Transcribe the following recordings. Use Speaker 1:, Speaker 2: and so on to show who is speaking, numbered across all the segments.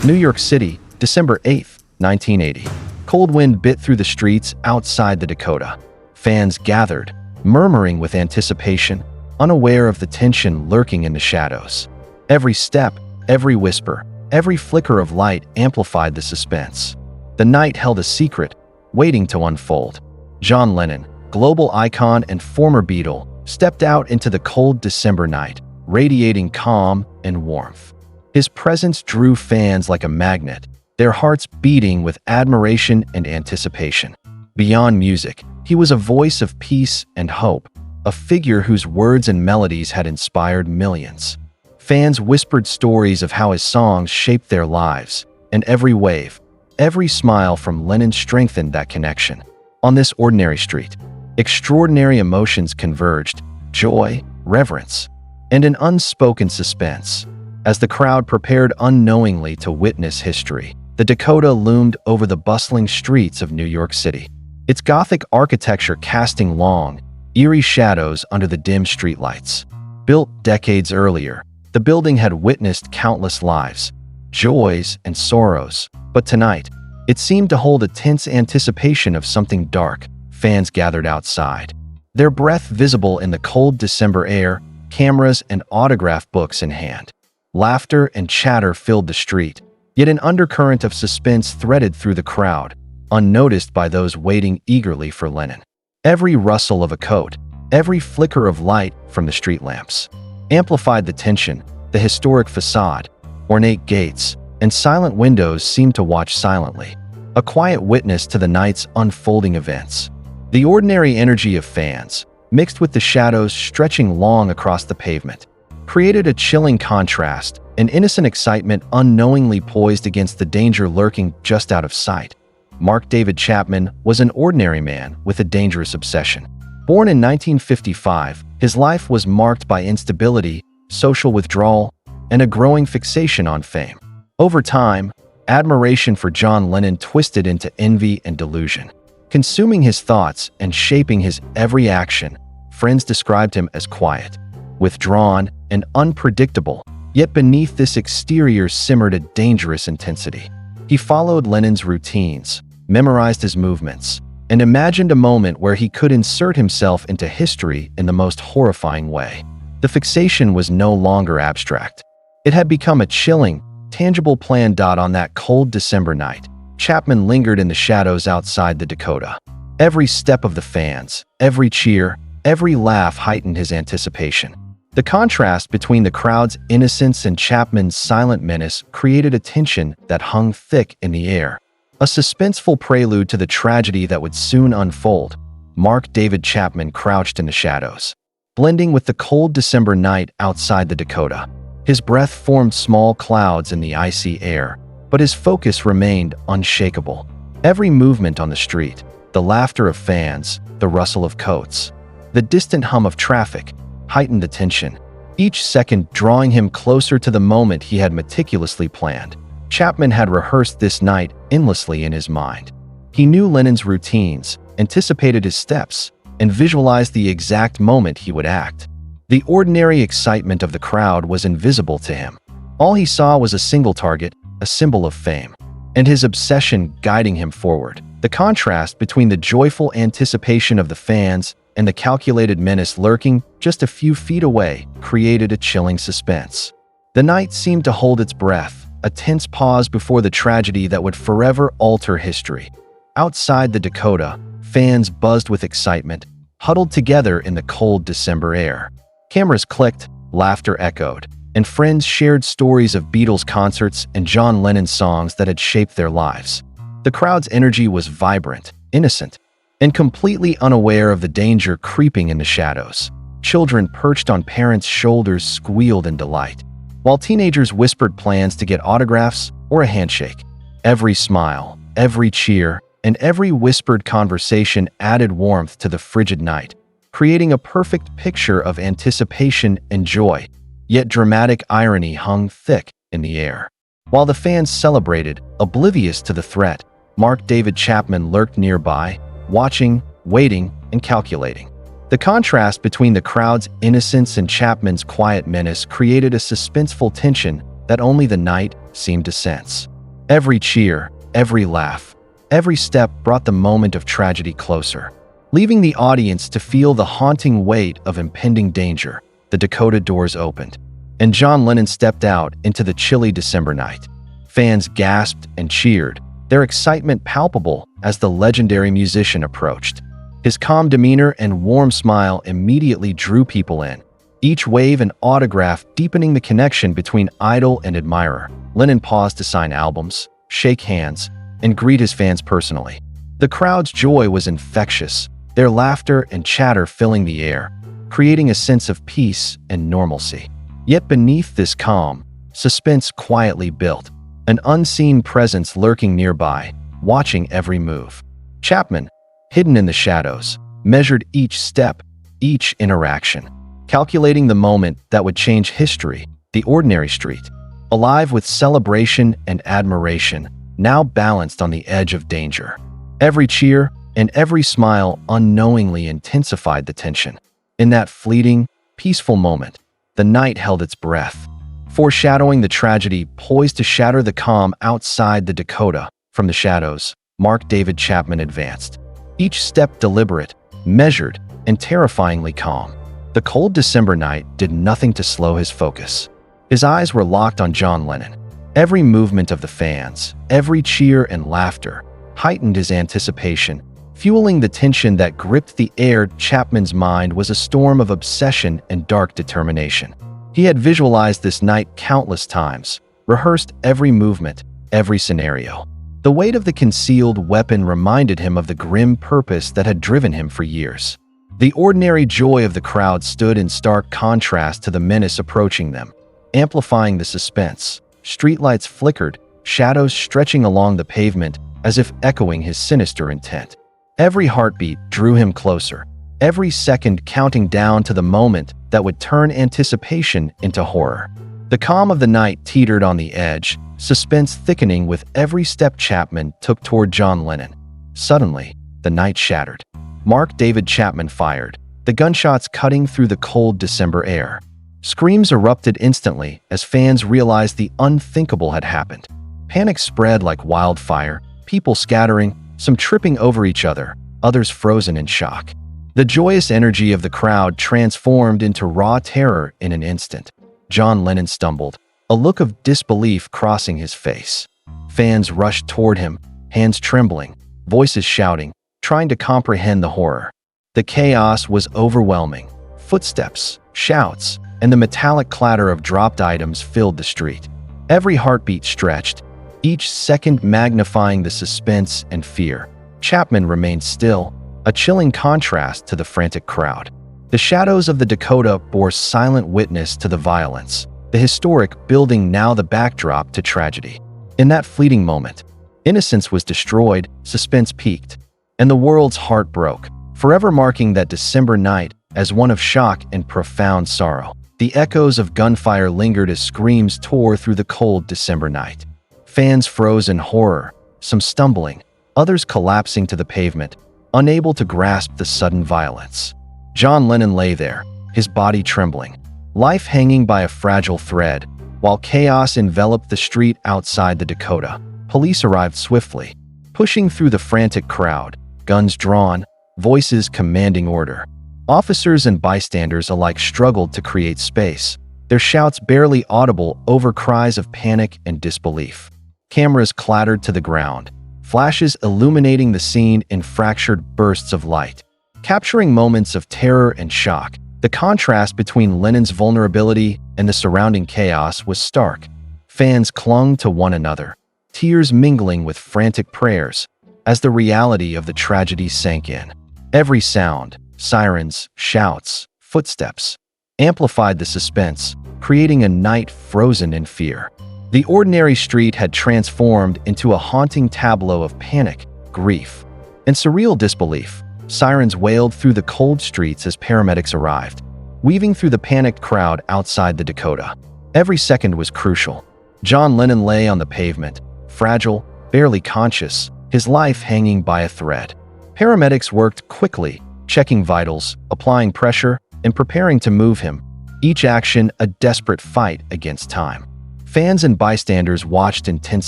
Speaker 1: New York City, December 8, 1980. Cold wind bit through the streets outside the Dakota. Fans gathered, murmuring with anticipation, unaware of the tension lurking in the shadows. Every step, every whisper, every flicker of light amplified the suspense. The night held a secret, waiting to unfold. John Lennon, global icon and former Beatle, stepped out into the cold December night, radiating calm and warmth. His presence drew fans like a magnet, their hearts beating with admiration and anticipation. Beyond music, he was a voice of peace and hope, a figure whose words and melodies had inspired millions. Fans whispered stories of how his songs shaped their lives, and every wave, every smile from Lennon strengthened that connection. On this ordinary street, extraordinary emotions converged: joy, reverence, and an unspoken suspense. As the crowd prepared unknowingly to witness history, the Dakota loomed over the bustling streets of New York City, its Gothic architecture casting long, eerie shadows under the dim streetlights. Built decades earlier, the building had witnessed countless lives, joys, and sorrows, but tonight, it seemed to hold a tense anticipation of something dark. Fans gathered outside, their breath visible in the cold December air, cameras and autograph books in hand. Laughter and chatter filled the street, yet an undercurrent of suspense threaded through the crowd, unnoticed by those waiting eagerly for Lennon. Every rustle of a coat, every flicker of light from the street lamps, amplified the tension. The historic facade, ornate gates, and silent windows seemed to watch silently, a quiet witness to the night's unfolding events. The ordinary energy of fans, mixed with the shadows stretching long across the pavement, created a chilling contrast, an innocent excitement unknowingly poised against the danger lurking just out of sight. Mark David Chapman was an ordinary man with a dangerous obsession. Born in 1955, his life was marked by instability, social withdrawal, and a growing fixation on fame. Over time, admiration for John Lennon twisted into envy and delusion, consuming his thoughts and shaping his every action. Friends described him as quiet, withdrawn, and unpredictable, yet beneath this exterior simmered a dangerous intensity. He followed Lennon's routines, memorized his movements, and imagined a moment where he could insert himself into history in the most horrifying way. The fixation was no longer abstract. It had become a chilling, tangible plan. On that cold December night, Chapman lingered in the shadows outside the Dakota. Every step of the fans, every cheer, every laugh heightened his anticipation. The contrast between the crowd's innocence and Chapman's silent menace created a tension that hung thick in the air, a suspenseful prelude to the tragedy that would soon unfold. Mark David Chapman crouched in the shadows, blending with the cold December night outside the Dakota. His breath formed small clouds in the icy air, but his focus remained unshakable. Every movement on the street, the laughter of fans, the rustle of coats, the distant hum of traffic, heightened the tension, each second drawing him closer to the moment he had meticulously planned. Chapman had rehearsed this night endlessly in his mind. He knew Lennon's routines, anticipated his steps, and visualized the exact moment he would act. The ordinary excitement of the crowd was invisible to him. All he saw was a single target, a symbol of fame, and his obsession guiding him forward. The contrast between the joyful anticipation of the fans and the calculated menace lurking just a few feet away created a chilling suspense. The night seemed to hold its breath, a tense pause before the tragedy that would forever alter history. Outside the Dakota, fans buzzed with excitement, huddled together in the cold December air. Cameras clicked, laughter echoed, and friends shared stories of Beatles concerts and John Lennon songs that had shaped their lives. The crowd's energy was vibrant, innocent, and completely unaware of the danger creeping in the shadows. Children perched on parents' shoulders squealed in delight, while teenagers whispered plans to get autographs or a handshake. Every smile, every cheer, and every whispered conversation added warmth to the frigid night, creating a perfect picture of anticipation and joy. Yet dramatic irony hung thick in the air. While the fans celebrated, oblivious to the threat, Mark David Chapman lurked nearby, watching, waiting, and calculating. The contrast between the crowd's innocence and Chapman's quiet menace created a suspenseful tension that only the night seemed to sense. Every cheer, every laugh, every step brought the moment of tragedy closer, leaving the audience to feel the haunting weight of impending danger. The Dakota doors opened, and John Lennon stepped out into the chilly December night. Fans gasped and cheered, their excitement palpable as the legendary musician approached. His calm demeanor and warm smile immediately drew people in, each wave an autograph deepening the connection between idol and admirer. Lennon paused to sign albums, shake hands, and greet his fans personally. The crowd's joy was infectious, their laughter and chatter filling the air, creating a sense of peace and normalcy. Yet beneath this calm, suspense quietly built, an unseen presence lurking nearby, watching every move. Chapman, hidden in the shadows, measured each step, each interaction, calculating the moment that would change history. The ordinary street, alive with celebration and admiration, now balanced on the edge of danger. Every cheer and every smile unknowingly intensified the tension. In that fleeting, peaceful moment, the night held its breath, foreshadowing the tragedy poised to shatter the calm outside the Dakota. From the shadows, Mark David Chapman advanced, each step deliberate, measured, and terrifyingly calm. The cold December night did nothing to slow his focus. His eyes were locked on John Lennon. Every movement of the fans, every cheer and laughter, heightened his anticipation, fueling the tension that gripped the air. Chapman's mind was a storm of obsession and dark determination. He had visualized this night countless times, rehearsed every movement, every scenario. The weight of the concealed weapon reminded him of the grim purpose that had driven him for years. The ordinary joy of the crowd stood in stark contrast to the menace approaching them, amplifying the suspense. Streetlights flickered, shadows stretching along the pavement as if echoing his sinister intent. Every heartbeat drew him closer, every second counting down to the moment that would turn anticipation into horror. The calm of the night teetered on the edge, suspense thickening with every step Chapman took toward John Lennon. Suddenly, the night shattered. Mark David Chapman fired, the gunshots cutting through the cold December air. Screams erupted instantly as fans realized the unthinkable had happened. Panic spread like wildfire, people scattering, some tripping over each other, others frozen in shock. The joyous energy of the crowd transformed into raw terror in an instant. John Lennon stumbled, a look of disbelief crossing his face. Fans rushed toward him, hands trembling, voices shouting, trying to comprehend the horror. The chaos was overwhelming. Footsteps, shouts, and the metallic clatter of dropped items filled the street. Every heartbeat stretched, each second magnifying the suspense and fear. Chapman remained still, a chilling contrast to the frantic crowd. The shadows of the Dakota bore silent witness to the violence, the historic building now the backdrop to tragedy. In that fleeting moment, innocence was destroyed, suspense peaked, and the world's heart broke, forever marking that December night as one of shock and profound sorrow. The echoes of gunfire lingered as screams tore through the cold December night. Fans froze in horror, some stumbling, others collapsing to the pavement, unable to grasp the sudden violence. John Lennon lay there, his body trembling, life hanging by a fragile thread, while chaos enveloped the street outside the Dakota. Police arrived swiftly, pushing through the frantic crowd, guns drawn, voices commanding order. Officers and bystanders alike struggled to create space, their shouts barely audible over cries of panic and disbelief. Cameras clattered to the ground, flashes illuminating the scene in fractured bursts of light, capturing moments of terror and shock. The contrast between Lennon's vulnerability and the surrounding chaos was stark. Fans clung to one another, tears mingling with frantic prayers, as the reality of the tragedy sank in. Every sound, sirens, shouts, footsteps, amplified the suspense, creating a night frozen in fear. The ordinary street had transformed into a haunting tableau of panic, grief, and surreal disbelief. Sirens wailed through the cold streets as paramedics arrived, weaving through the panicked crowd outside the Dakota. Every second was crucial. John Lennon lay on the pavement, fragile, barely conscious, his life hanging by a thread. Paramedics worked quickly, checking vitals, applying pressure, and preparing to move him, each action a desperate fight against time. Fans and bystanders watched in tense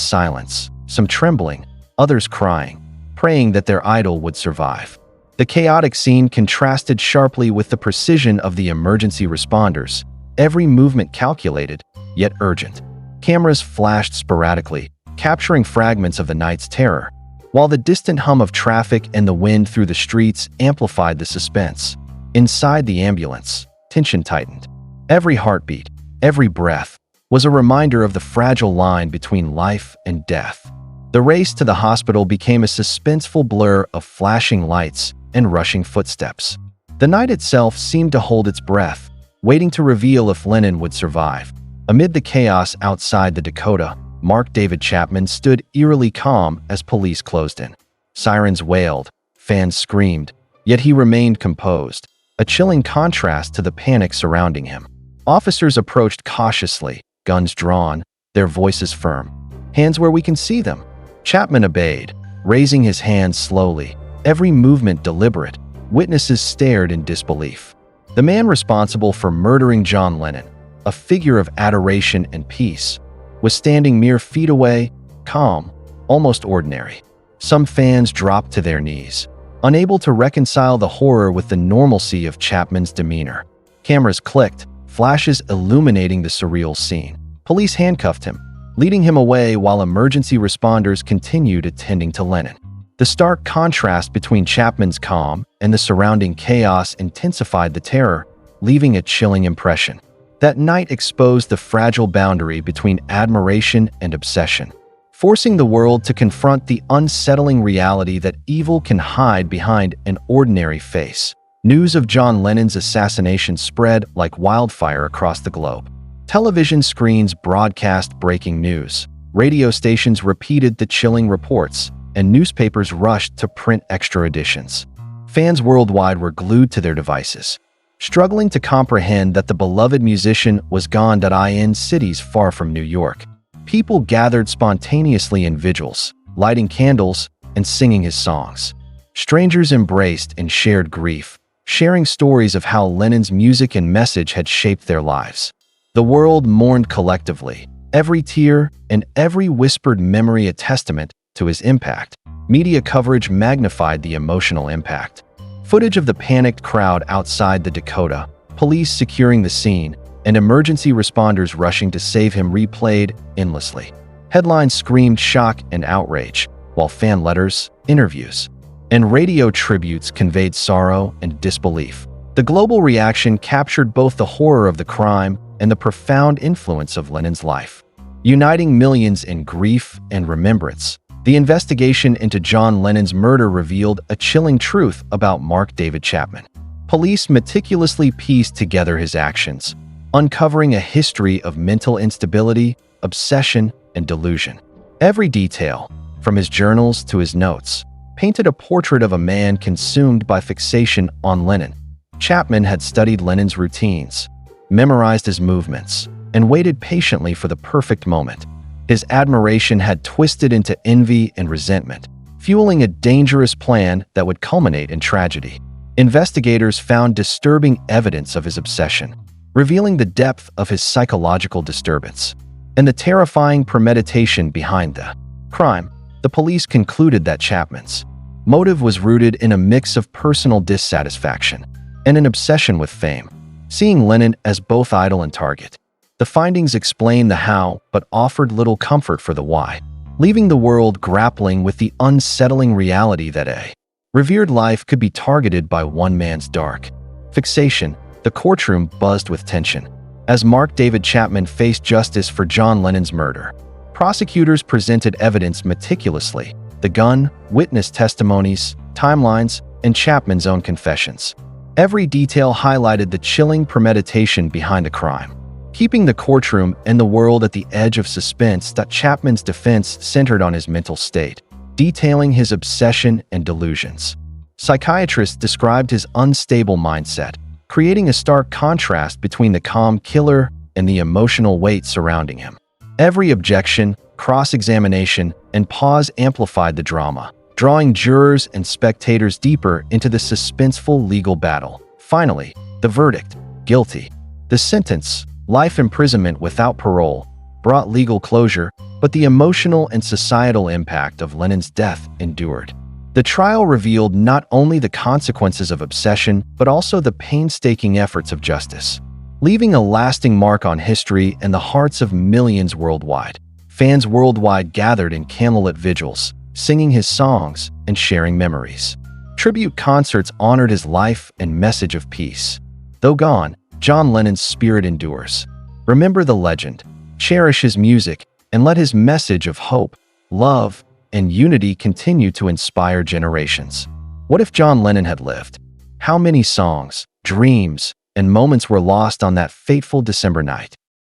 Speaker 1: silence, some trembling, others crying, praying that their idol would survive. The chaotic scene contrasted sharply with the precision of the emergency responders, every movement calculated, yet urgent. Cameras flashed sporadically, capturing fragments of the night's terror, while the distant hum of traffic and the wind through the streets amplified the suspense. Inside the ambulance, tension tightened. Every heartbeat, every breath, was a reminder of the fragile line between life and death. The race to the hospital became a suspenseful blur of flashing lights and rushing footsteps. The night itself seemed to hold its breath, waiting to reveal if Lennon would survive. Amid the chaos outside the Dakota, Mark David Chapman stood eerily calm as police closed in. Sirens wailed, fans screamed, yet he remained composed, a chilling contrast to the panic surrounding him. Officers approached cautiously, guns drawn, their voices firm. "Hands where we can see them." Chapman obeyed, raising his hands slowly, every movement deliberate. Witnesses stared in disbelief. The man responsible for murdering John Lennon, a figure of adoration and peace, was standing mere feet away, calm, almost ordinary. Some fans dropped to their knees, unable to reconcile the horror with the normalcy of Chapman's demeanor. Cameras clicked, flashes illuminating the surreal scene. Police handcuffed him, leading him away while emergency responders continued attending to Lennon. The stark contrast between Chapman's calm and the surrounding chaos intensified the terror, leaving a chilling impression. That night exposed the fragile boundary between admiration and obsession, forcing the world to confront the unsettling reality that evil can hide behind an ordinary face. News of John Lennon's assassination spread like wildfire across the globe. Television screens broadcast breaking news, radio stations repeated the chilling reports, and newspapers rushed to print extra editions. Fans worldwide were glued to their devices, struggling to comprehend that the beloved musician was gone. In cities far from New York, people gathered spontaneously in vigils, lighting candles and singing his songs. Strangers embraced and shared grief, sharing stories of how Lennon's music and message had shaped their lives. The world mourned collectively, every tear and every whispered memory a testament to his impact. Media coverage magnified the emotional impact. Footage of the panicked crowd outside the Dakota, police securing the scene, and emergency responders rushing to save him replayed endlessly. Headlines screamed shock and outrage, while fan letters, interviews, and radio tributes conveyed sorrow and disbelief. The global reaction captured both the horror of the crime and the profound influence of Lennon's life, uniting millions in grief and remembrance. The investigation into John Lennon's murder revealed a chilling truth about Mark David Chapman. Police meticulously pieced together his actions, uncovering a history of mental instability, obsession, and delusion. Every detail, from his journals to his notes, painted a portrait of a man consumed by fixation on Lennon. Chapman had studied Lennon's routines, memorized his movements, and waited patiently for the perfect moment. His admiration had twisted into envy and resentment, fueling a dangerous plan that would culminate in tragedy. Investigators found disturbing evidence of his obsession, revealing the depth of his psychological disturbance and the terrifying premeditation behind the crime. The police concluded that Chapman's motive was rooted in a mix of personal dissatisfaction and an obsession with fame, seeing Lennon as both idol and target. The findings explain the how, but offered little comfort for the why, leaving the world grappling with the unsettling reality that a revered life could be targeted by one man's dark fixation. The courtroom buzzed with tension as Mark David Chapman faced justice for John Lennon's murder. Prosecutors presented evidence meticulously: the gun, witness testimonies, timelines, and Chapman's own confessions. Every detail highlighted the chilling premeditation behind the crime, keeping the courtroom and the world at the edge of suspense. Chapman's defense centered on his mental state, detailing his obsession and delusions. Psychiatrists described his unstable mindset, creating a stark contrast between the calm killer and the emotional weight surrounding him. Every objection, cross-examination, and pause amplified the drama, drawing jurors and spectators deeper into the suspenseful legal battle. Finally, the verdict: guilty. The sentence, life imprisonment without parole, brought legal closure, but the emotional and societal impact of Lennon's death endured. The trial revealed not only the consequences of obsession, but also the painstaking efforts of justice, leaving a lasting mark on history and the hearts of millions worldwide. Fans worldwide gathered in candlelit vigils, singing his songs and sharing memories. Tribute concerts honored his life and message of peace. Though gone, John Lennon's spirit endures. Remember the legend, cherish his music, and let his message of hope, love, and unity continue to inspire generations. What if John Lennon had lived? How many songs, dreams, and moments were lost on that fateful December night?